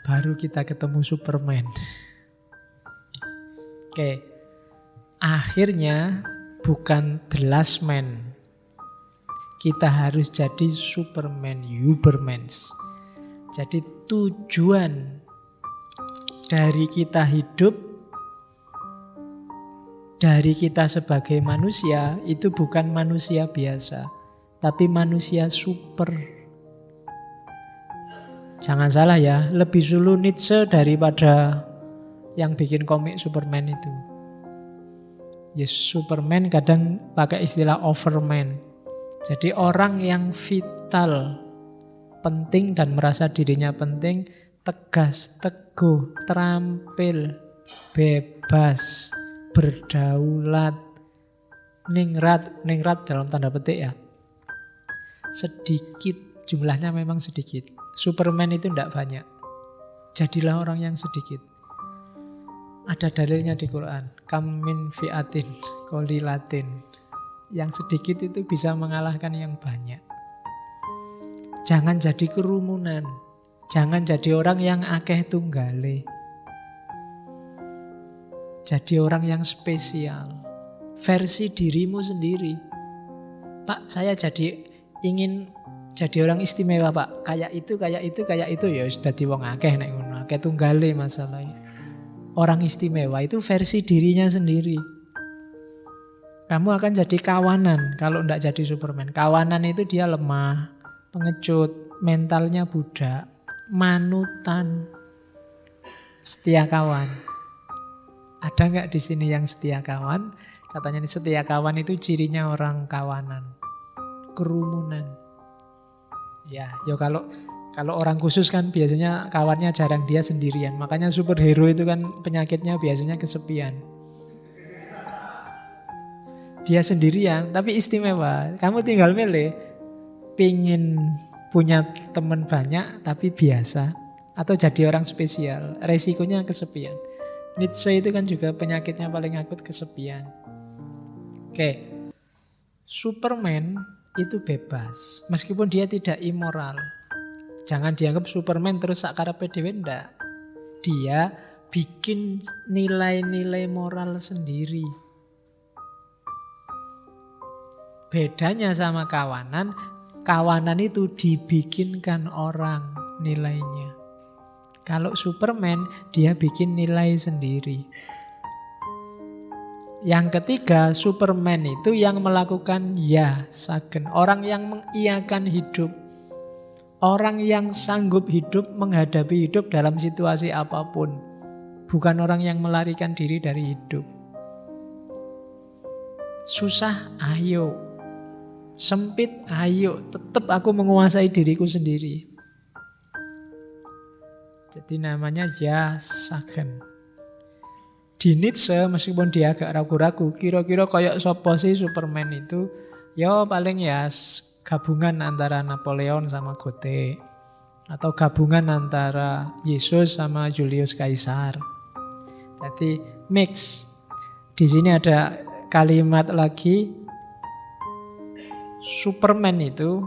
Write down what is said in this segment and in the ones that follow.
Baru kita ketemu Superman. Oke. Akhirnya bukan the last man. Kita harus jadi Superman, Ubermans. Jadi tujuan dari kita hidup, dari kita sebagai manusia, itu bukan manusia biasa, tapi manusia super. Jangan salah ya, lebih dulu Nietzsche daripada yang bikin komik Superman itu. Yes, Superman kadang pakai istilah overman. Jadi orang yang vital, penting dan merasa dirinya penting, tegas, teguh, terampil, bebas, berdaulat, ningrat dalam tanda petik ya. Sedikit, jumlahnya memang sedikit. Superman itu tidak banyak. Jadilah orang yang sedikit. Ada dalilnya di Quran. Kam min fi'atin qalilatin. Yang sedikit itu bisa mengalahkan yang banyak. Jangan jadi kerumunan. Jangan jadi orang yang akeh tunggale. Jadi orang yang spesial. Versi dirimu sendiri. Pak, saya ingin jadi orang istimewa, Pak. Kayak itu. Ya sudah di wong akeh nek ngono. Akeh tunggale masalahnya. Orang istimewa itu versi dirinya sendiri. Kamu akan jadi kawanan kalau tidak jadi Superman. Kawanan itu dia lemah, pengecut, mentalnya budak, manutan, setia kawan. Ada nggak di sini yang setia kawan? Katanya setia kawan itu cirinya orang kawanan, kerumunan. Ya kalau orang khusus kan biasanya kawannya jarang, dia sendirian. Makanya superhero itu kan penyakitnya biasanya kesepian. Dia sendirian tapi istimewa. Kamu tinggal milih, pingin punya teman banyak tapi biasa, atau jadi orang spesial. Resikonya kesepian. Nietzsche itu kan juga penyakitnya paling akut kesepian. Oke, Superman itu bebas meskipun dia tidak immoral. Jangan dianggap Superman terus sakarepe dhewe, ndak. Dia bikin nilai-nilai moral sendiri. Bedanya sama kawanan, kawanan itu dibikinkan orang nilainya. Kalau Superman, dia bikin nilai sendiri. Yang ketiga, Superman itu yang melakukan ya sagen. Orang yang mengiyakan hidup. Orang yang sanggup hidup, menghadapi hidup dalam situasi apapun. Bukan orang yang melarikan diri dari hidup. Susah, ayo. Sempit, ayo. Tetap aku menguasai diriku sendiri. Jadi namanya ya sagen. Di Nietzsche meskipun dia agak ragu-ragu, kira-kira kayak sopo sih Superman itu? Ya paling ya gabungan antara Napoleon sama Goethe, atau gabungan antara Yesus sama Julius Caesar. Jadi mix. Di sini ada kalimat lagi, Superman itu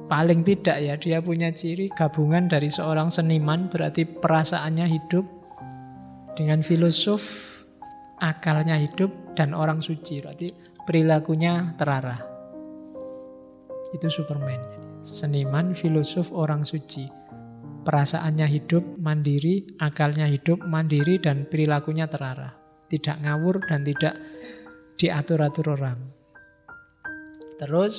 paling tidak ya dia punya ciri gabungan dari seorang seniman, berarti perasaannya hidup, dengan filosof, akalnya hidup, dan orang suci, berarti perilakunya terarah. Itu Superman. Seniman, filosof, orang suci. Perasaannya hidup, mandiri, akalnya hidup, mandiri, dan perilakunya terarah. Tidak ngawur dan tidak diatur-atur orang. Terus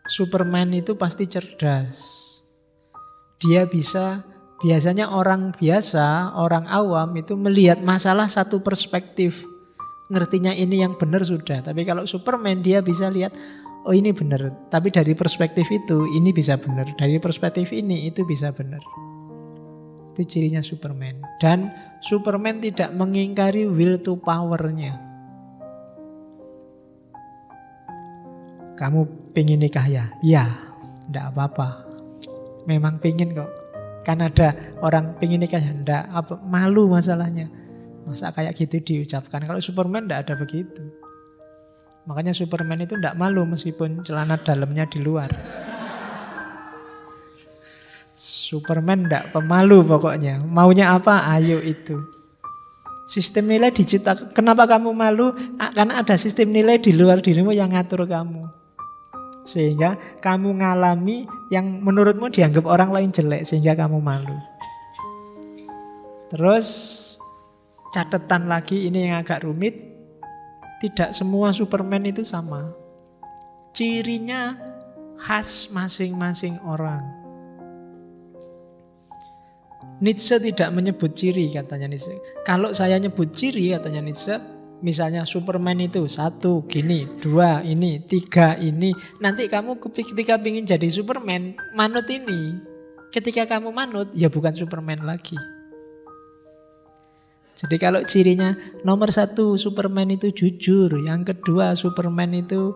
Superman itu pasti cerdas. Dia bisa, biasanya orang biasa, orang awam itu melihat masalah satu perspektif. Ngertinya ini yang benar sudah. Tapi kalau Superman dia bisa lihat, oh ini benar, tapi dari perspektif itu ini bisa benar, dari perspektif ini itu bisa benar. Itu cirinya Superman. Dan Superman tidak mengingkari will to power-nya. Kamu pengen nikah ya? Ya, enggak apa-apa. Memang pengen kok. Kan ada orang pengen nikah ya? Enggak, apa, malu masalahnya. Masa kayak gitu diucapkan. Kalau Superman enggak ada begitu. Makanya Superman itu tidak malu meskipun celana dalamnya di luar. Superman ndak pemalu pokoknya. Maunya apa? Ayo itu. Sistem nilai diciptakan. Kenapa kamu malu? Karena ada sistem nilai di luar dirimu yang ngatur kamu. Sehingga kamu ngalami yang menurutmu dianggap orang lain jelek. Sehingga kamu malu. Terus catatan lagi ini yang agak rumit. Tidak semua Superman itu sama. Cirinya khas masing-masing orang. Nietzsche tidak menyebut ciri, katanya Nietzsche. Kalau saya nyebut ciri, katanya Nietzsche, misalnya Superman itu 1 gini, 2 ini, 3 ini. Nanti kamu ketika ingin jadi Superman, manut ini. Ketika kamu manut, ya bukan Superman lagi. Jadi kalau cirinya nomor 1 Superman itu jujur, yang kedua Superman itu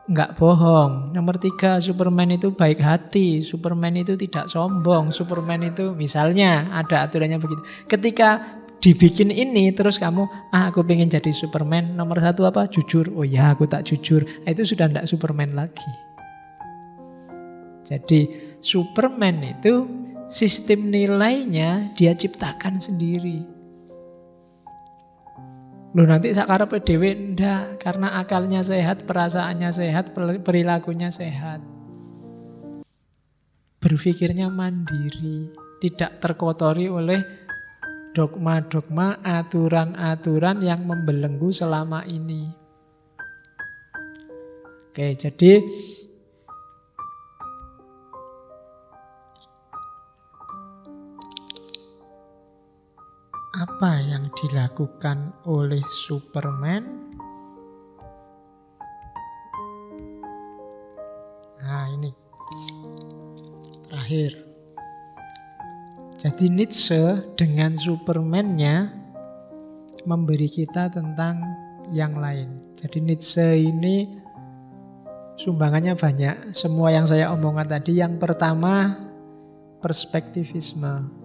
enggak bohong, nomor 3 Superman itu baik hati, Superman itu tidak sombong, Superman itu misalnya ada aturannya begitu. Ketika dibikin ini terus kamu, aku pengen jadi Superman, nomor 1 apa? Jujur. Oh ya, aku tak jujur. Itu sudah enggak Superman lagi. Jadi Superman itu sistem nilainya dia ciptakan sendiri. Loh nanti sakarepe dhewe ndak, karena akalnya sehat, perasaannya sehat, perilakunya sehat. Berpikirnya mandiri, tidak terkotori oleh dogma-dogma, aturan-aturan yang membelenggu selama ini. Oke, jadi apa yang dilakukan oleh Superman? Nah ini terakhir. Jadi Nietzsche dengan Superman-nya memberi kita tentang yang lain. Jadi Nietzsche ini sumbangannya banyak. Semua yang saya omongkan tadi. Yang pertama perspektivisme.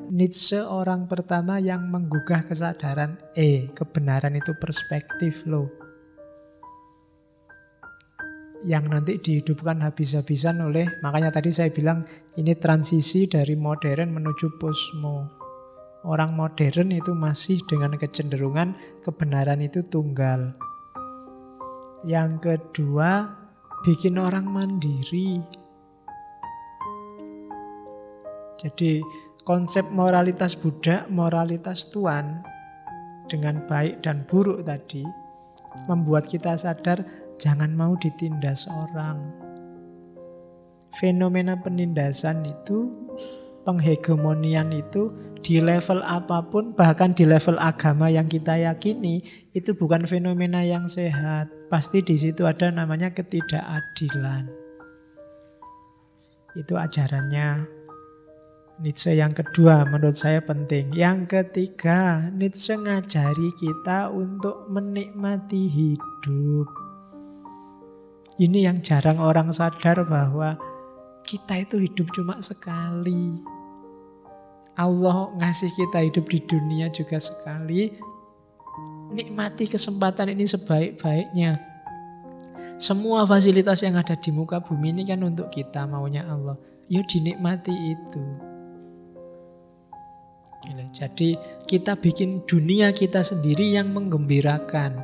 Nietzsche orang pertama yang menggugah kesadaran kebenaran itu perspektif loh. Yang nanti dihidupkan habis-habisan oleh, makanya tadi saya bilang ini transisi dari modern menuju posmo. Orang modern itu masih dengan kecenderungan kebenaran itu tunggal. Yang kedua, bikin orang mandiri. Jadi konsep moralitas budak, moralitas tuan dengan baik dan buruk tadi membuat kita sadar jangan mau ditindas orang. Fenomena penindasan itu, penghegemonian itu di level apapun, bahkan di level agama yang kita yakini, itu bukan fenomena yang sehat. Pasti di situ ada namanya ketidakadilan. Itu ajarannya Nietzsche yang kedua menurut saya penting. Yang ketiga, Nietzsche ngajari kita untuk menikmati hidup. Ini yang jarang orang sadar bahwa kita itu hidup cuma sekali. Allah ngasih kita hidup di dunia juga sekali. Nikmati kesempatan ini sebaik-baiknya. Semua fasilitas yang ada di muka bumi ini kan untuk kita, maunya Allah. Yuk dinikmati itu. Jadi kita bikin dunia kita sendiri yang menggembirakan.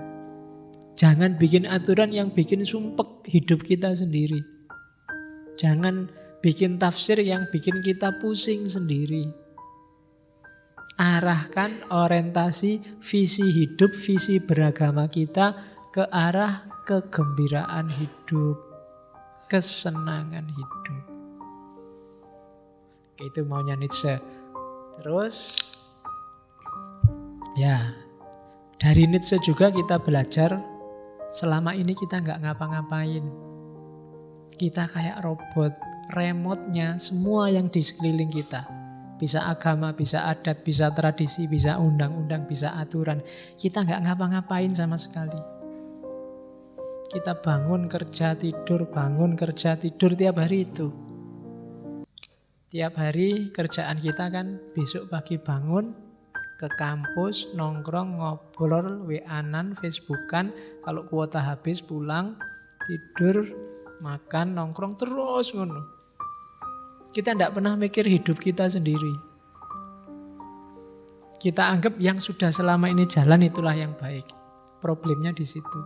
Jangan bikin aturan yang bikin sumpek hidup kita sendiri. Jangan bikin tafsir yang bikin kita pusing sendiri. Arahkan orientasi visi hidup, visi beragama kita ke arah kegembiraan hidup, kesenangan hidup. Itu maunya Nietzsche. Terus ya dari Nietzsche juga kita belajar selama ini kita nggak ngapa-ngapain. Kita kayak robot, remote-nya semua yang di sekeliling kita. Bisa agama, bisa adat, bisa tradisi, bisa undang-undang, bisa aturan. Kita nggak ngapa-ngapain sama sekali. Kita bangun kerja tidur tiap hari itu. Tiap hari kerjaan kita kan besok pagi bangun ke kampus, nongkrong, ngobrol, WA-an, Facebookan. Kalau kuota habis pulang, tidur, makan, nongkrong terus ngono. Kita tidak pernah mikir hidup kita sendiri. Kita anggap yang sudah selama ini jalan itulah yang baik. Problemnya di situ.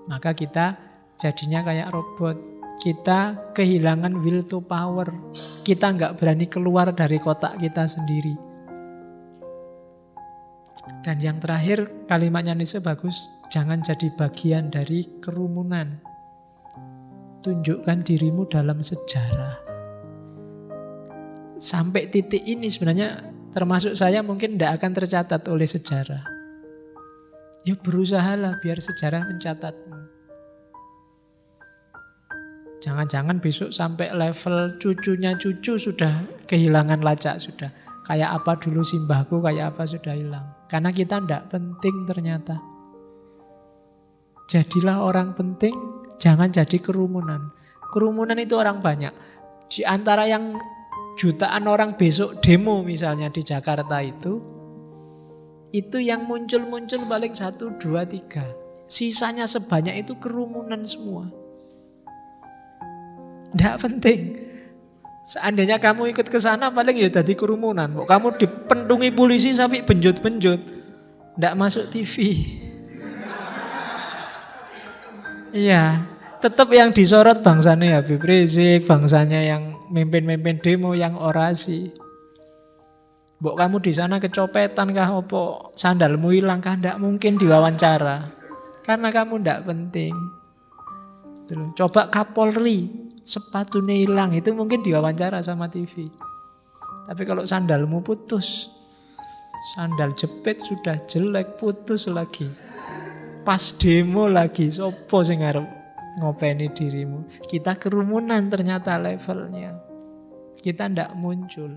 Maka kita jadinya kayak robot. Kita kehilangan will to power. Kita nggak berani keluar dari kotak kita sendiri. Dan yang terakhir, kalimatnya Nietzsche bagus. Jangan jadi bagian dari kerumunan. Tunjukkan dirimu dalam sejarah. Sampai titik ini sebenarnya termasuk saya mungkin tidak akan tercatat oleh sejarah. Ya berusahalah biar sejarah mencatatmu. Jangan-jangan besok sampai level cucunya cucu sudah kehilangan lacak sudah. Kayak apa dulu simbahku, kayak apa sudah hilang. Karena kita tidak penting ternyata. Jadilah orang penting, jangan jadi kerumunan. Kerumunan itu orang banyak. Di antara yang jutaan orang besok demo misalnya di Jakarta itu yang muncul-muncul paling 1, 2, 3. Sisanya sebanyak itu kerumunan semua. Tidak penting. Seandainya kamu ikut ke sana paling ya jadi kerumunan. Kamu dipentungi polisi sampai benjut-benjut. Tidak masuk TV. Iya. Tetap yang disorot bangsanya Habib Rizik, bangsanya yang mimpin-mimpin demo, yang orasi. Mbok kamu di sana kecopetan kah opo, sandalmu hilang kah, ndak mungkin diwawancara. Karena kamu ndak penting. Coba Kapolri, sepatunya hilang, itu mungkin diwawancara sama TV. Tapi kalau sandalmu putus, sandal jepit sudah jelek, putus lagi. Pas demo lagi, sopo sing arep ngopeni dirimu. Kita kerumunan ternyata levelnya. Kita ndak muncul.